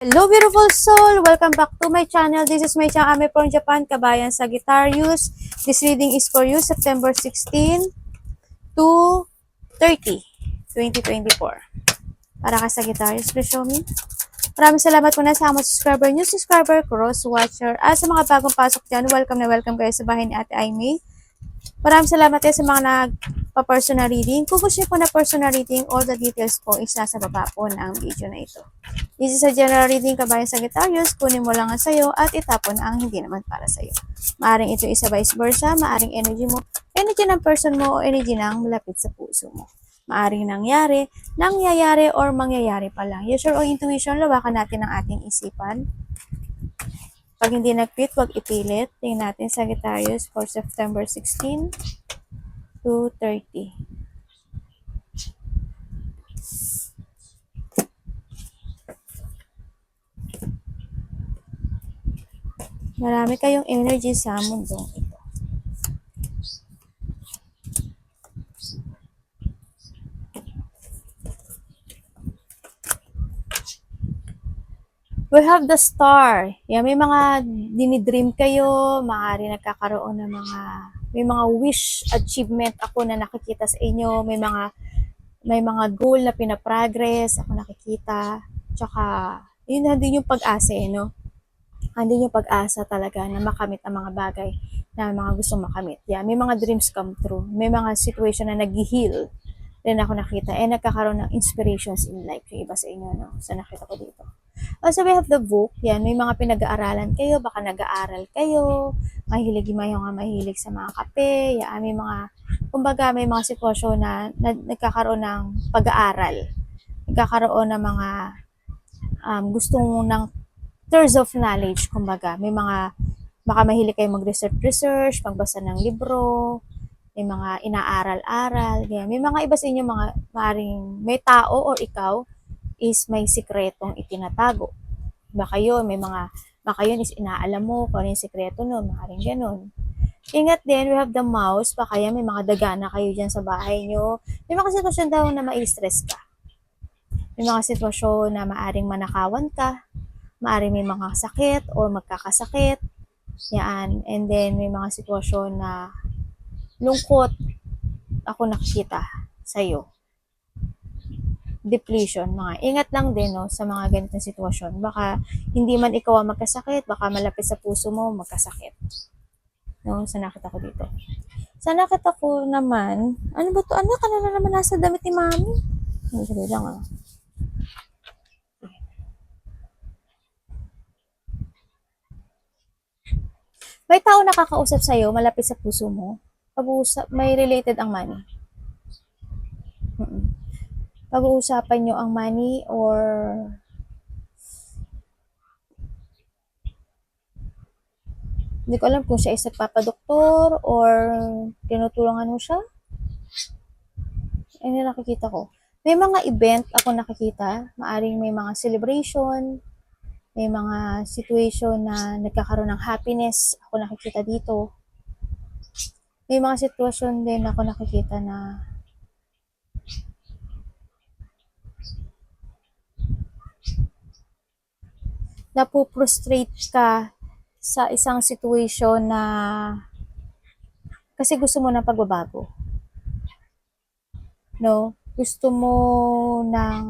Hello beautiful soul! Welcome back to my channel. This is my channel Ame from Japan, Kabayan Sagittarius. This reading is for you September 16 to 30, 2024. Para ka Sagittarius, please show me. Maraming salamat muna sa mga subscriber, new subscriber, cross watcher, at sa mga bagong pasok dyan. Welcome na welcome kayo sa bahay ni Ate Aimee. Maraming salamat din sa mga nagpa-personal reading. Kung gusto niyo po na personal reading, all the details po is nasa baba po ng video na ito. This is a general reading, Kabayan Sagittarius. Kunin mo lang ang sayo at itapon ang hindi naman para sayo. Maaring ito isa vice versa, maaring energy mo, energy ng person mo o energy ng malapit sa puso mo. Maaring nangyayari or mangyayari pa lang. Usual o intuition, lawakan natin ang ating isipan. Pag hindi nag-fit, huwag ipilit. Tingnan natin Sagittarius for September 16 to 30. Marami kayong energy sa mundong ito. We have the star. Yan, may mga dinidream kayo, maaari nagkakaroon ng may mga wish achievement ako na nakikita sa inyo, may mga goal na pinaprogress ako nakikita. Tsaka, yun din yung pag-asa no? Andun yung pag-asa talaga na makamit ang mga bagay na mga gusto makamit. Yeah, may mga dreams come true. May mga situation na nag-heal rin ako nakita. Nagkakaroon ng inspirations in life. Yung iba sa inyo, no? So, nakita ko dito. Also, we have the book. Yan, may mga pinag-aaralan kayo. Baka nag-aaral kayo. Mahilig sa mga kape. Yan, may mga, kumbaga, may mga sitwasyon na nagkakaroon ng pag-aaral. Nagkakaroon ng mga gustong ng thirst of knowledge, kumbaga. May mga, baka mahilig kayo mag-research, magbasa ng libro, may mga inaaral-aral. Yan. May mga iba sa inyo, mga maring may tao or ikaw is may sikretong itinatago. Baka yun, baka yun is inaalam mo kung ano yung sikreto nun, maaaring ganun. Ingat din, we have the mouse, baka yan, may mga dagana kayo dyan sa bahay nyo. May mga sitwasyon daw na ma-stress ka. May mga sitwasyon na maaring manakawan ka, maaring may mga sakit or magkakasakit. Yan, and then may mga sitwasyon na lungkot ako nakikita sa'yo. Depletion, mga ingat lang din no, sa mga ganitong sitwasyon. Baka hindi man ikaw ang magkasakit, baka malapit sa puso mo magkasakit. No, sa nakita ko dito. Sa nakita ko naman, ano ba to? Anak, ano na naman nasa damit ni mami? Hindi lang ah. May tao nakakausap sa'yo, malapit sa puso mo. Pag-uusap, may related ang money. Pag-uusapan nyo ang money or hindi ko alam kung siya is nagpapadoktor or tinutulungan mo siya. Ano nakikita ko? May mga event ako nakikita. Maaring may mga celebration, may mga situation na nagkakaroon ng happiness ako nakikita dito. May mga sitwasyon din ako nakikita na napuprostrate ka sa isang situation na kasi gusto mo ng pagbabago. No? Gusto mo ng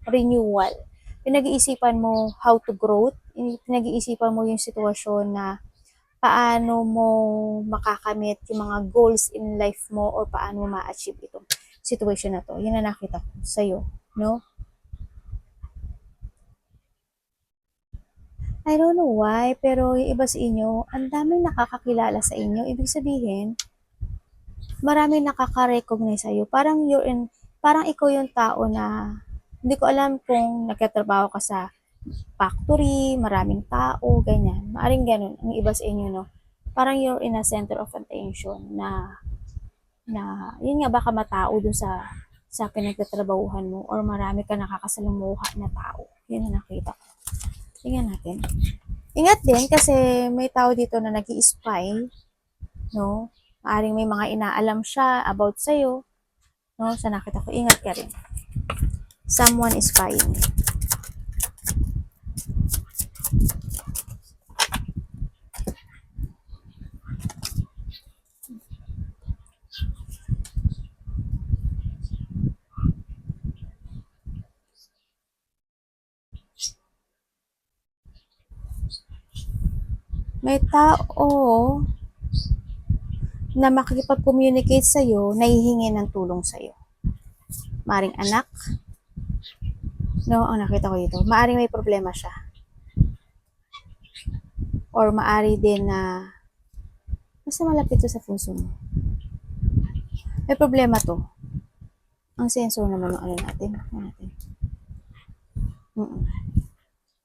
renewal. Pinag-iisipan mo how to grow. Pinag-iisipan mo yung sitwasyon na paano mo makakamit yung mga goals in life mo or paano mo ma-achieve itong situation na to. Yun na nakita ko sa'yo. No? I don't know why, pero yung iba sa inyo, ang daming nakakakilala sa inyo. Ibig sabihin, maraming nakaka-recognize sa'yo. Parang parang ikaw yung tao na, hindi ko alam kung nagkatrabaho ka sa factory, maraming tao, ganyan. Maaring ganun, ang iba sa inyo, no? Parang you're in a center of attention na yun nga, baka matao dun sa pinagtatrabahuhan mo or marami ka nakakasalumuha na tao. Yun ang nakita ko. Tingnan natin. Ingat din kasi may tao dito na nag-i-spy, no? Maaring may mga inaalam siya about sa'yo, no? Sa nakita ko, ingat ka rin. Someone is spying. May tao na makikipag-communicate sa'yo, nahihingi ng tulong sa'yo. Maaring anak, no, ang nakita ko dito. Maaring may problema siya. Or maari din na basta malapit to sa puso mo. May problema to. Ang sensor naman ng ano natin.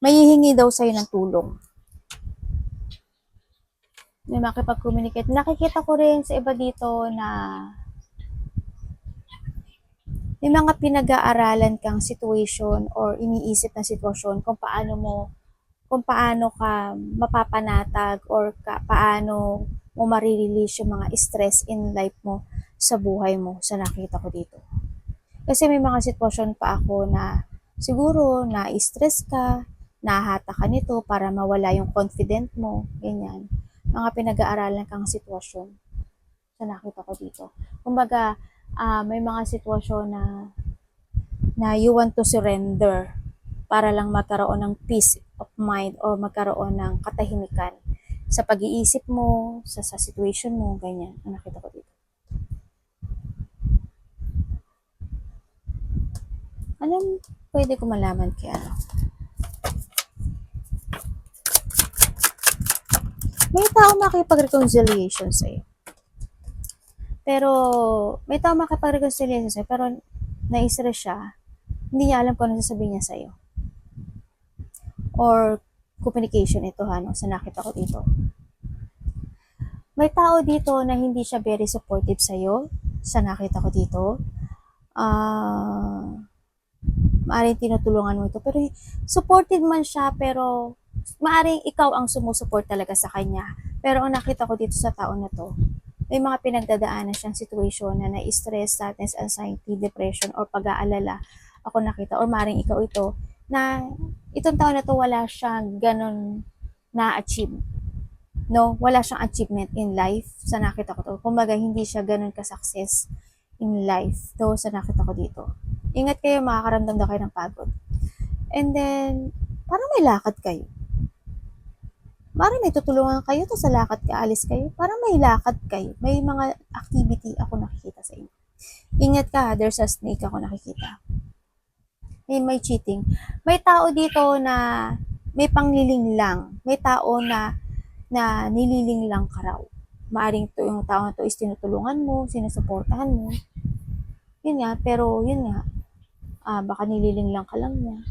May hihingi daw sa'yo ng tulong. May makipag-communicate. Nakikita ko rin sa iba dito na may mga pinag-aaralan kang situation or iniisip na sitwasyon kung paano ka mapapanatag or paano mo marirelease yung mga stress in life mo sa buhay mo sa nakita ko dito. Kasi may mga sitwasyon pa ako na siguro na-stress ka, nahata ka nito para mawala yung confident mo, ganyan. Mga pinag-aaralan kang sitwasyon sa nakita ko dito. Kumbaga, may mga sitwasyon na you want to surrender para lang magkaroon ng peace of mind o magkaroon ng katahimikan sa pag-iisip mo, sa situation mo, ganyan. Ang nakita ko dito. Anong pwede ko malaman kaya ano? May tao makipag-reconciliation sa'yo. Pero, may tao makipag-reconciliation sa'yo, pero na-stress siya, hindi niya alam kung ano sasabihin niya sa'yo. Or, communication ito no, sa nakita ko dito. May tao dito na hindi siya very supportive sa'yo, sa nakita ko dito. Maaring tinutulungan mo ito, pero supportive man siya, pero maaring ikaw ang sumusuport talaga sa kanya. Pero ang nakita ko dito sa tao na to, may mga pinagdadaanan siyang situation na na-stress, sadness, anxiety, depression, or pag-aalala. Ako nakita, or maring ikaw ito, na itong taon na to wala siyang ganun na-achieve. No, wala siyang achievement in life sa nakita ko to. Kumbaga, hindi siya ganun ka-success in life. To, sa nakita ko dito. Ingat kayo, makakaramdam na kayo ng pagod. And then, parang may lakad kayo. Parang may tutulungan kayo, tapos sa lakad ka, alis kayo. Parang may lakad kayo. May mga activity ako nakikita sa inyo. Ingat ka, there's a snake ako nakikita. May cheating. May tao dito na may pangliling lang. May tao na nililing lang ka raw. Maaring to yung tao na to is tinutulungan mo, sinusuportahan mo. Yun nga, pero yun nga, baka nililing lang ka lang niya.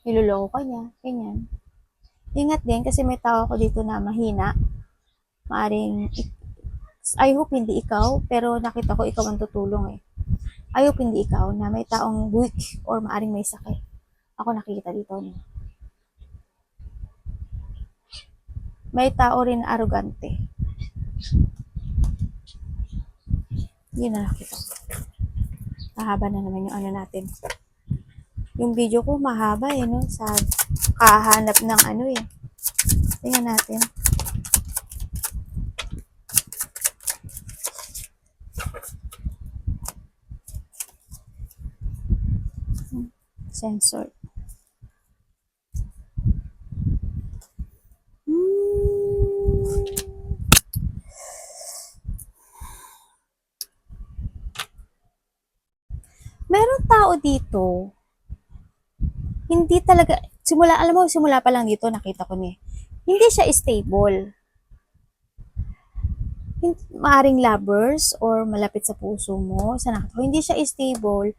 Niloloko ka niya, ganyan. Ingat din kasi may tao ko dito na mahina. Maaring, I hope hindi ikaw, pero nakita ko ikaw ang tutulong eh. I hope hindi ikaw na may taong weak or maaring may sakit. Ako nakikita dito. No? May tao rin na arrogante. Yun na nakita ko. Mahaba na naman yung ano natin. Yung video ko mahaba eh, no? Sa kahanap ng ano eh. Tingnan natin. Sensor. Meron tao dito, hindi talaga, simula pa lang dito, nakita ko niya. Hindi siya stable. Maaring lovers or malapit sa puso mo, sa nakita ko, hindi siya stable.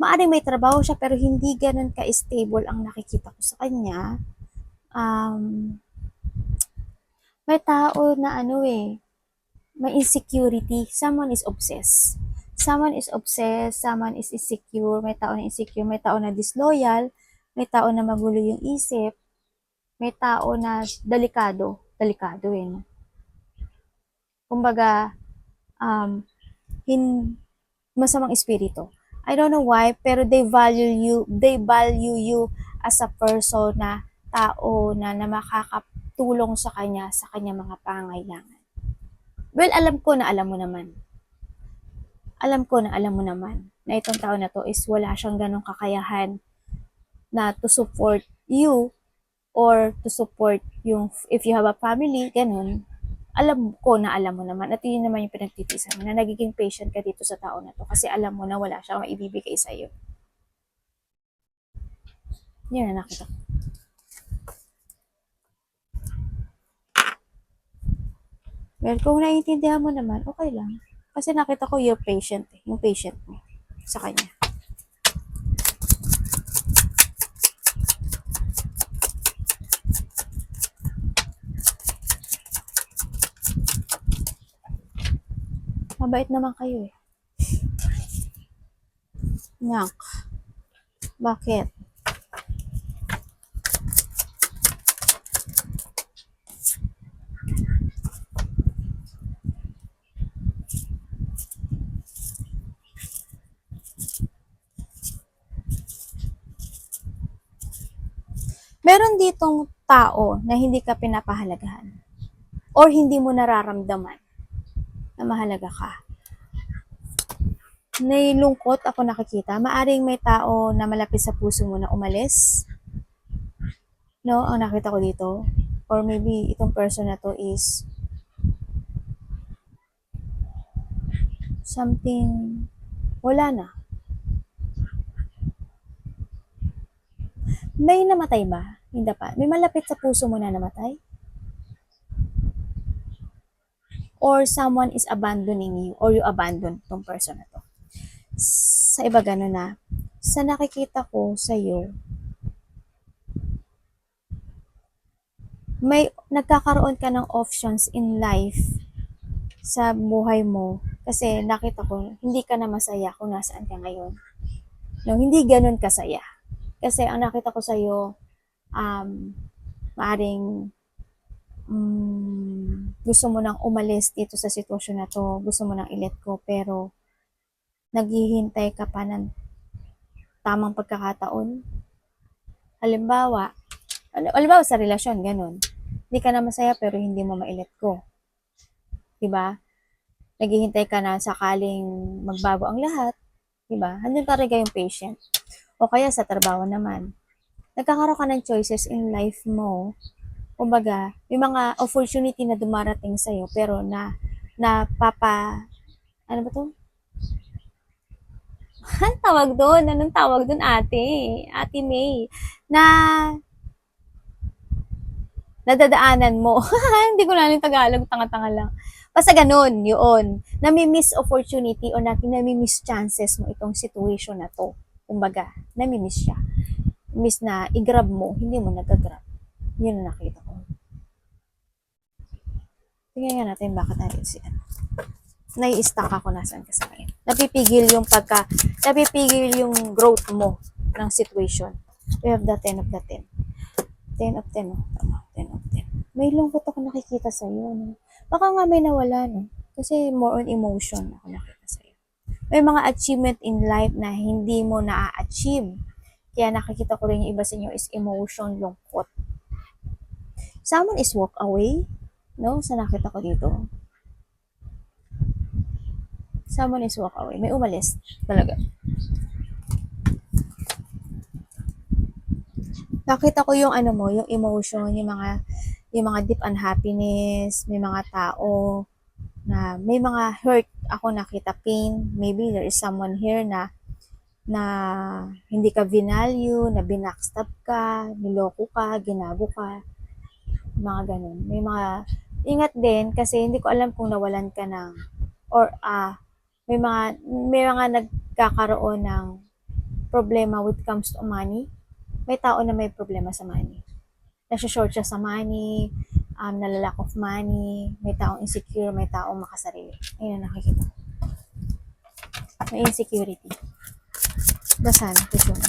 Maaring may trabaho siya, pero hindi ganun ka-stable ang nakikita ko sa kanya. May tao na ano eh, may insecurity. Someone is obsessed. Someone is obsessed, someone is insecure, may tao na insecure, may tao na disloyal, may tao na magulo yung isip, may tao na delikado eh. No? Kumbaga, masamang espiritu. I don't know why, pero they value you as a person na tao na makakatulong sa kanya mga pangailangan. Well, alam ko na alam mo naman na itong tao na to is wala siyang ganong kakayahan na to support you or to support yung, if you have a family, ganun, alam ko na alam mo naman, at yun naman yung pinagtitisan mo, na nagiging patient ka dito sa tao na to, kasi alam mo na wala siyang maibibigay sa'yo. Yun na nakita ko. Well, kung naiintindihan mo naman, okay lang. Kasi nakita ko you're patient, yung patient mo sa kanya. Mabait naman kayo eh. Nyak. Bakit? Meron ditong tao na hindi ka pinapahalagahan or hindi mo nararamdaman na mahalaga ka. May lungkot ako nakikita. Maaring may tao na malapit sa puso mo na umalis. No, ang nakita ko dito. Or maybe itong person na to is something, wala na. May namatay ba? Hindi pa. May malapit sa puso mo na namatay? Or someone is abandoning you, or you abandon tong person na to. Sa iba gano'n na. Sa nakikita ko sa'yo, may nagkakaroon ka ng options in life sa buhay mo, kasi nakita ko hindi ka na masaya kung nasaan ka ngayon. No, hindi ganoon kasaya. Kasi ang nakita ko sa iyo, maaring gusto mo nang umalis dito sa sitwasyon na to, gusto mo nang i-let go, pero naghihintay ka pa ng tamang pagkakataon. Halimbawa sa relasyon, ganun. Hindi ka na masaya pero hindi mo ma-let go. Diba? Naghihintay ka na sakaling magbago ang lahat. Diba? Handun talaga yung patient. O kaya sa trabaho naman. Nagkakaroon ka ng choices in life mo. Kumbaga, may mga opportunity na dumarating sa'yo pero ano ba to? Anong tawag doon? Anong tawag doon, ate? Ate May. Nadadaanan mo. Hindi ko na yung Tagalog, tanga-tanga lang. Basta ganun, yun. Nami-miss opportunity o nami-miss chances mo itong situation na to. Kumbaga, nami-miss siya. Miss na i-grab mo, hindi mo nag-grab. Yun ang nakita ko. Tingnan nga natin bakit natin siya. Nai-stuck ako nasaan ka sa akin. Napipigil yung growth mo ng situation. We have the 10 of the 10. 10 of 10, oh. Tama, 10 of 10. May lungkot ako nakikita sa'yo, no? Baka nga may nawala, no? Kasi more on emotion ako nakita sa'yo. May mga achievement in life na hindi mo na-achieve. Kaya nakikita ko rin yung iba sa inyo is emotion, lungkot. Someone is walk away, no? Sa nakita ko dito. Someone is walk away. May umalis. Talaga. Nakita ko yung ano mo, yung emotion, yung mga deep unhappiness, may mga tao na may mga hurt ako nakita, pain. Maybe there is someone here na hindi ka vinalue, na binackstab ka, niloko ka, ginago ka, mga ganun. May mga, ingat din kasi hindi ko alam kung nawalan ka ng, or may mga nagkakaroon ng problema when it comes to money. May tao na may problema sa money. Nasa-short siya sa money, nalalack of money, may taong insecure, may taong makasarili. Ayun ang nakikita. May insecurity. Basan, puso mo.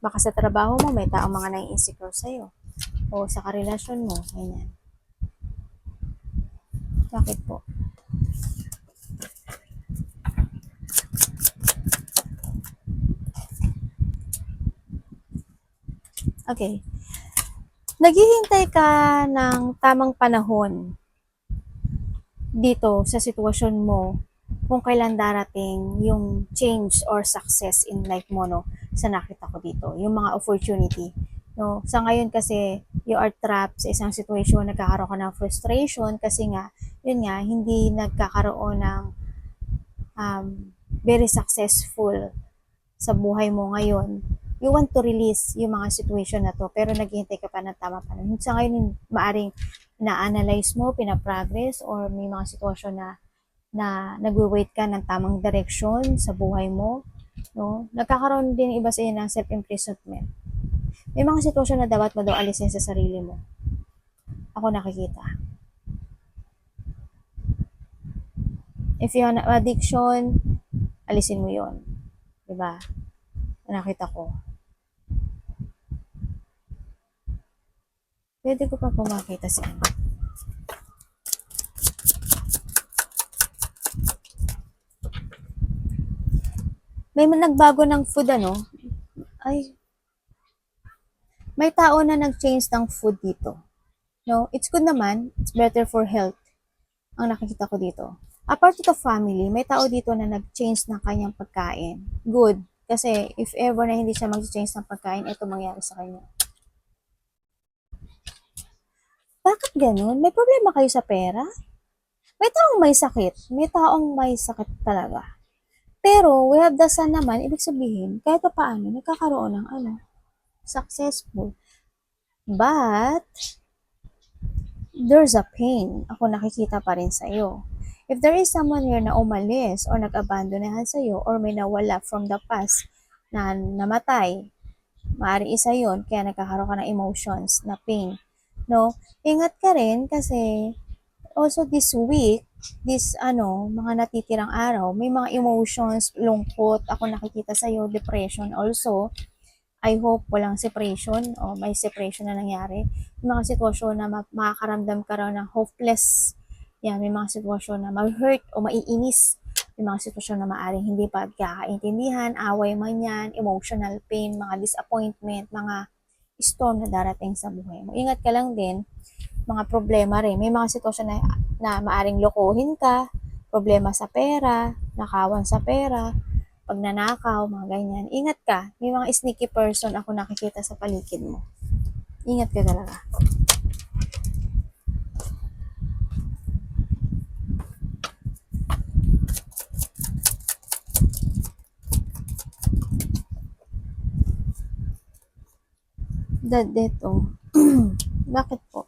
Baka sa trabaho mo, may taong mga nai-insecure sa'yo. O sa karelasyon mo, ganyan. Bakit po? Okay. Naghihintay ka ng tamang panahon dito sa sitwasyon mo kung kailan darating yung change or success in life mo, no? Sa nakita ko dito. Yung mga opportunity. No? Sa ngayon kasi, you are trapped sa isang situation, nagkakaroon ka ng frustration kasi nga, yun nga, hindi nagkakaroon ng very successful sa buhay mo ngayon. You want to release yung mga situation na to, pero naghihintay ka pa ng tama panahon. Sa ngayon, maaring na-analyze mo, pinaprogress, or may mga sitwasyon na nagwe-wait ka ng tamang direction sa buhay mo. No? Nagkakaroon din iba sa iyo ng self-imprisonment. May mga sitwasyon na dapat mo daw alisin sa sarili mo. Ako nakikita. If you have addiction, alisin mo yon, diba? Nakita ko. Pwede ko pa pumakita sa inyo. May nagbago ng food, ano? Ay, may tao na nag-change ng food dito. No, it's good naman. It's better for health. Ang nakikita ko dito. Apart to family, may tao dito na nag-change ng kanyang pagkain. Good. Kasi if ever na hindi siya mag-change ng pagkain, ito mangyari sa kanya. Bakit ganun? May problema kayo sa pera? May taong may sakit. May taong may sakit talaga. Pero, we have the sun naman, ibig sabihin, kahit pa paano, nagkakaroon ng successful. But, there's a pain. Ako nakikita pa rin sa'yo. If there is someone here na umalis or nag-abandonahan sa'yo or may nawala from the past na namatay, maaari isa yon kaya nagkakaroon ka ng emotions na pain. No? Ingat ka rin kasi also this week, mga natitirang araw, may mga emotions, lungkot, ako nakikita sa'yo, depression also. I hope walang separation o may separation na nangyari. May mga sitwasyon na makakaramdam ka raw ng hopeless. Yan, may mga sitwasyon na mag-hurt o maiinis. May mga sitwasyon na maaaring hindi pagkakaintindihan, away man yan, emotional pain, mga disappointment, mga storm na darating sa buhay mo. Ingat ka lang din, mga problema rin. May mga sitwasyon na maaring lokohin ka, problema sa pera, nakawan sa pera, pagnanakaw, mga ganyan. Ingat ka. May mga sneaky person ako nakikita sa paligid mo. Ingat ka talaga. Deto. Bakit po?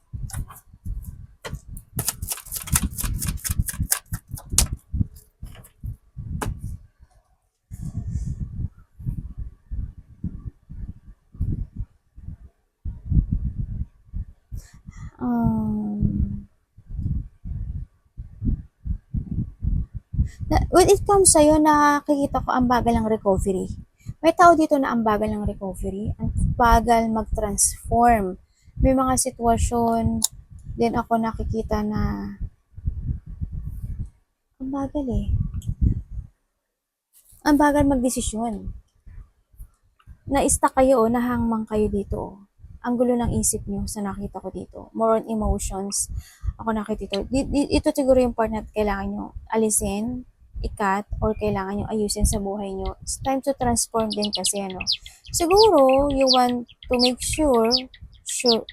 When it comes sa'yo, nakikita ko ang bagal ng recovery. May tao dito na ang bagal ng recovery, ang bagal mag-transform. May mga sitwasyon din ako nakikita na ang bagal eh. Ang bagal magdesisyon. Na-stuck kayo o nahangmang kayo dito. Ang gulo ng isip nyo sa nakita ko dito. More on emotions. Ako nakita dito. Ito siguro yung part na kailangan nyo alisin, ikat, or kailangan nyo ayusin sa buhay nyo. It's time to transform din kasi siguro, you want to make sure,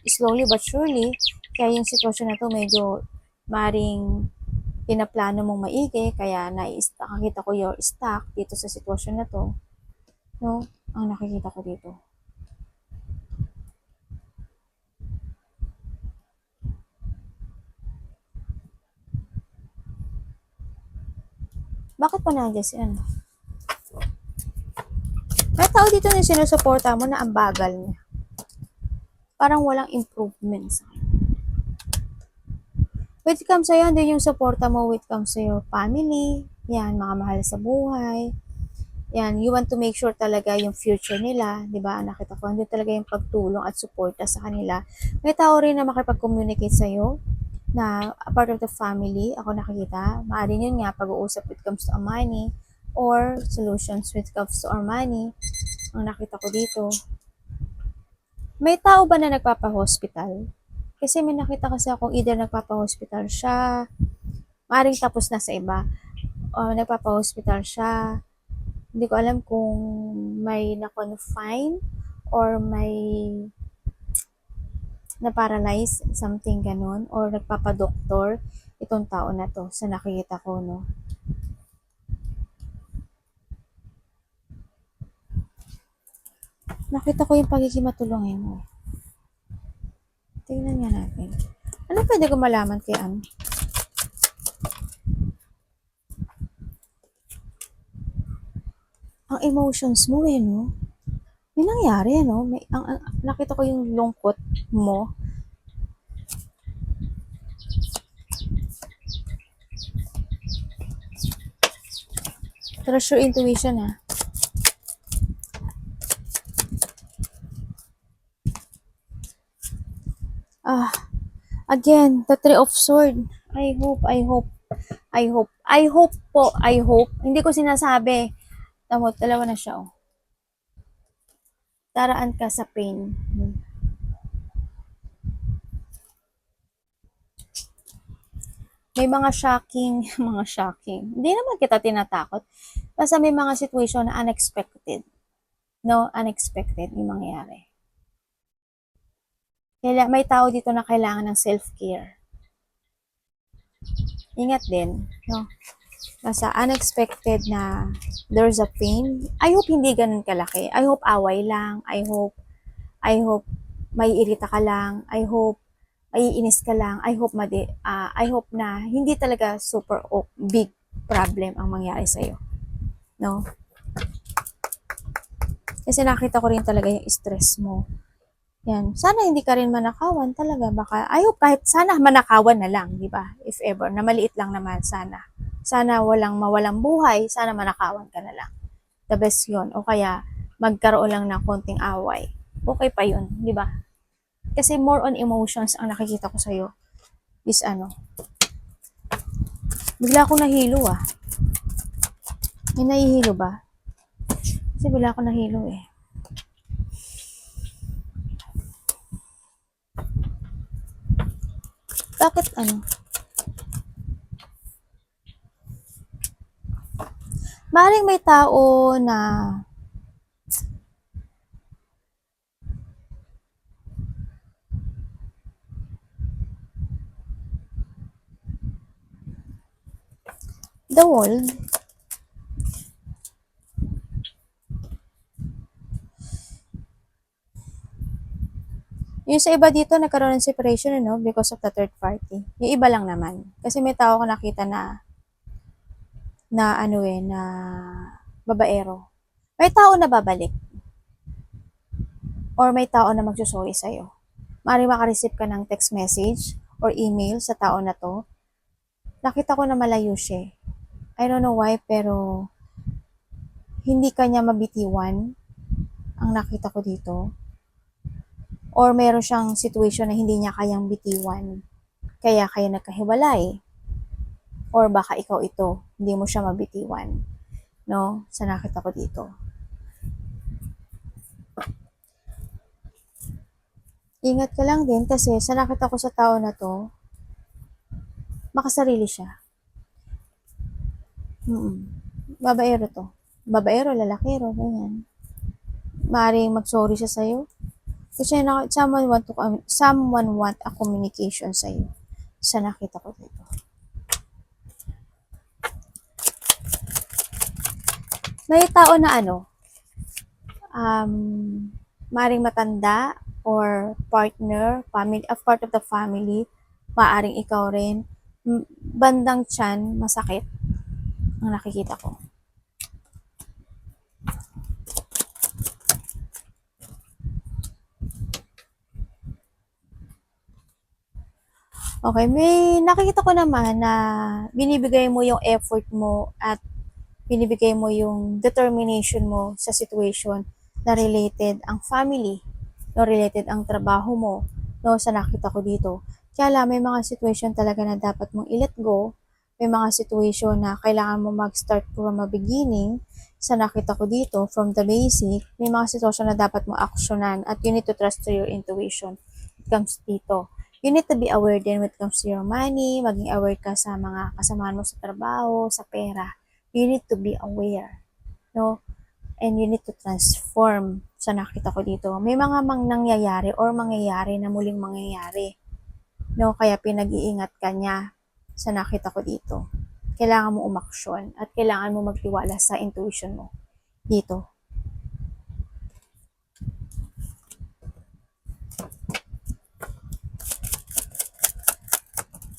slowly but surely, kaya yung sitwasyon na to medyo maring pinaplano mong maigi, kaya nakita ko you're stuck dito sa sitwasyon na to. No? Ang nakikita ko dito. Bakit pa nandiyan si ano? May tao dito na sinusuporta mo na ang bagal niya. Parang walang improvement sa kanya. When it comes sa'yo, andun yung suporta mo when it comes sa your family. Yan, mga mahal sa buhay. Yan, you want to make sure talaga yung future nila, di ba? Nakita ko, andun talaga yung pagtulong at suporta sa kanila. May tao rin na makipag-communicate sa'yo na a part of the family, ako nakikita. Maaaring yun nga, pag-uusap when it comes to money or solutions when it comes to our money. Ang nakita ko dito. May tao ba na nagpapa-hospital? Kasi may nakita kasi akong either nagpapa-hospital siya, maaaring tapos na sa iba, o nagpapa-hospital siya. Hindi ko alam kung may na-confine or may na-paralyze, something ganon, or nagpapadoktor itong tao na to sa nakikita ko, no? Nakita ko yung pagiging matulungin mo. Tingnan nga natin. Ano pwede ko malaman kay Ann? Ang emotions mo no? May nangyari, no? Nakita ko yung lungkot mo. Trust your intuition, ha? Again, the Three of Swords. I hope. Hindi ko sinasabi. Tamo, dalawa na siya, oh. Daraan ka sa pain. May mga shocking. Hindi naman kita tinatakot. Basta may mga situation na unexpected. No, unexpected yung mangyayari. Kaya may tao dito na kailangan ng self-care. Ingat din, no? Basta unexpected na there's a pain. I hope hindi ganun kalaki. I hope away lang. I hope may irita ka lang. I hope maiinis ka lang. I hope na hindi talaga super big problem ang mangyari sa'yo. No? Kasi nakita ko rin talaga yung stress mo. Yan. Sana hindi ka rin manakawan talaga. Baka, I hope kahit sana manakawan na lang, di ba? If ever, na maliit lang naman sana. Sana mawalang buhay, sana manakawan ka na lang. The best yun. O kaya, magkaroon lang ng konting away. Okay pa yun, di ba? Kasi more on emotions ang nakikita ko sa'yo. Is bigla akong nahilo, ah. May nahihilo ba? Kasi bigla akong nahilo, eh. Bakit maring may tao na the world yung sa iba dito nagkaroon ng separation because of the third party. Yung iba lang naman. Kasi may tao ko nakita na babaero. May tao na babalik. Or may tao na magsusorry sa'yo. Maaaring makareceive ka ng text message or email sa tao na to. Nakita ko na malayo siya. I don't know why, pero hindi kanya mabitiwan ang nakita ko dito. Or meron siyang situation na hindi niya kayang bitiwan. Kaya kayo nagkahiwalay. Or baka ikaw ito, hindi mo siya mabitiwan. No? Sa nakita ko dito. Ingat ka lang din kasi sa nakita ko sa tao na to, makasarili siya. Babaero to. Babaero, lalakero, ganyan. Maaaring mag-sorry siya sa'yo. Kasi someone want a communication sa'yo. Sa nakita ko dito. May tao na maaaring matanda or partner, part of the family, maaaring ikaw rin, bandang tiyan, masakit ang nakikita ko. Okay, may nakikita ko naman na binibigay mo yung effort mo at binibigay mo yung determination mo sa situation na related ang family, no, related ang trabaho mo, no, sa nakita ko dito. Kaya lang, may mga situation talaga na dapat mong i-let go, may mga situation na kailangan mo mag-start from a beginning, sa nakita ko dito, from the basic, may mga situation na dapat mo aksyonan at you need to trust to your intuition. It comes dito. You need to be aware din when it comes to your money, maging aware ka sa mga kasamahan mo sa trabaho, sa pera. You need to be aware, no? And you need to transform sa nakita ko dito. May mga nangyayari or mangyayari na muling mangyayari. No, kaya pinag-iingat ka niya sa nakita ko dito. Kailangan mo umaksyon at kailangan mo magtiwala sa intuition mo dito.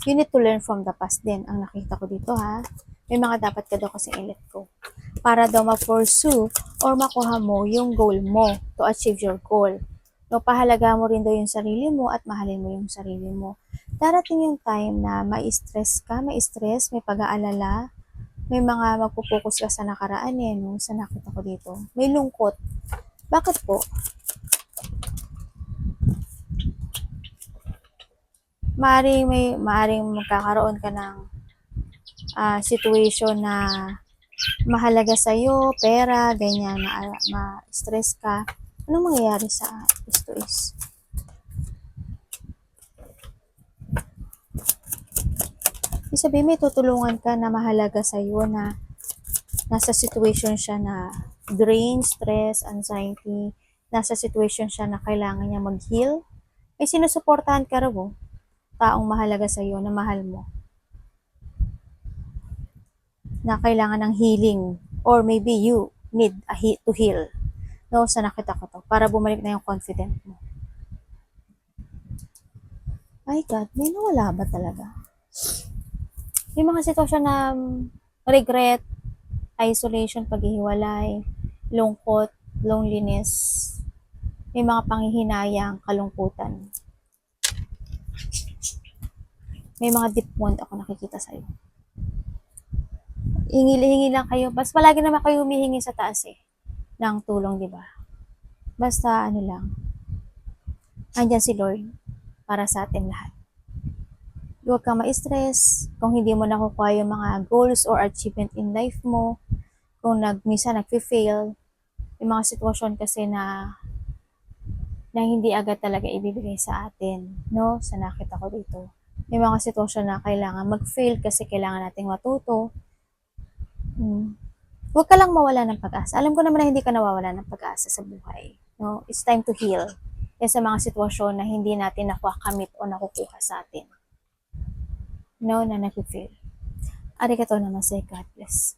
You need to learn from the past din. Ang nakita ko dito ha. May mga dapat ka daw kasi i-let go. Para daw ma-pursue or makuha mo yung goal mo to achieve your goal. No, pahalaga mo rin daw yung sarili mo at mahalin mo yung sarili mo. Darating yung time na ma-stress ka, ma-stress, may pag-aalala, may mga magpupokus ka sa nakaraan no, sa nakita ko dito. May lungkot. Bakit po? Maaring magkakaroon ka ng situation na mahalaga sa iyo, pera, ganyan, ma-stress ka. Anong mangyayari sa ito is? Ibig sabihin, may tutulungan ka na mahalaga sa iyo na nasa situation siya na drain, stress, anxiety, nasa situation siya na kailangan niya mag-heal. May sinusuportahan ka raw, taong mahalaga sa iyo na mahal mo, na kailangan ng healing or maybe you need to heal. No, sa nakita ko to para bumalik na yung confident mo. My God, may nawala ba talaga? May mga sitwasyon na regret, isolation, paghihiwalay, lungkot, loneliness, may mga panghihinayang, kalungkutan. May mga deep wound ako nakikita sa'yo. Hingi lang kayo. Basta palagi naman kayo humihingi sa taas ng tulong, di ba? Basta ano lang, andyan si Lord para sa atin lahat. Huwag kang ma-stress kung hindi mo nakukuha yung mga goals or achievement in life mo. Kung minsan nag-fail, yung mga sitwasyon kasi na hindi agad talaga ibibigay sa atin, no? Sa nakita ko dito. May mga sitwasyon na kailangan mag-fail kasi kailangan nating matuto. Huwag ka lang mawala ng pag-asa. Alam ko naman na hindi ka nawawala ng pag-asa sa buhay. No? It's time to heal. Yan sa mga sitwasyon na hindi natin nakuha-kamit o nakukuha sa atin. No, na nag-fail. Arigatou naman, God bless.